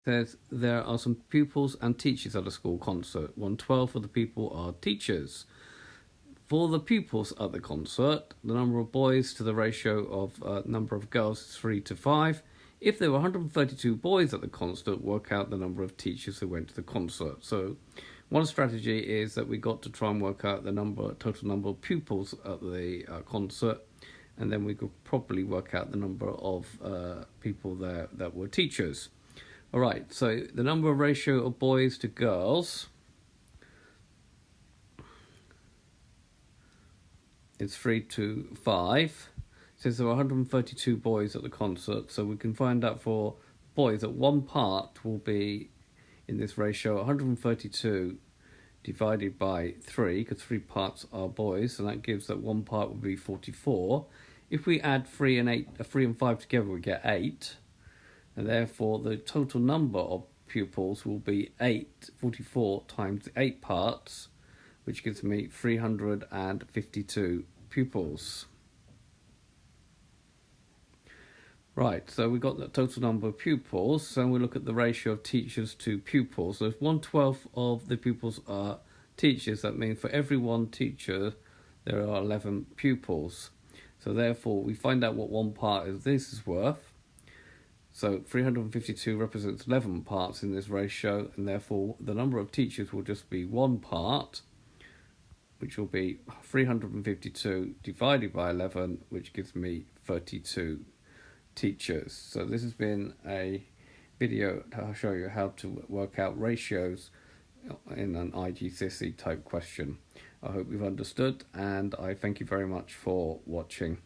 Says there are some pupils and teachers at a school concert. 1/12 of the people are teachers. For the pupils at the concert, the number of boys to the ratio of number of girls is 3:5. If there were 132 boys at the concert, work out the number of teachers who went to the concert. So one strategy is that we got to try and work out the total number of pupils at the concert, and then we could probably work out the number of people there that were teachers. All right, so the number of ratio of boys to girls is 3:5. It says there were 132 boys at the concert, so we can find out for boys that one part will be in this ratio 132 divided by 3, because 3 parts are boys, and that gives that one part will be 44. If we add 3 and 5 together, we get 8. And therefore, the total number of pupils will be 44 times 8 parts, which gives me 352 pupils. Right, so we got the total number of pupils, so we look at the ratio of teachers to pupils. So if 1/12 of the pupils are teachers, that means for every one teacher, there are 11 pupils. So therefore, we find out what one part of this is worth. So 352 represents 11 parts in this ratio, and therefore the number of teachers will just be one part, which will be 352 divided by 11, which gives me 32 teachers. So this has been a video to show you how to work out ratios in an IGCSE type question. I hope you've understood, and I thank you very much for watching.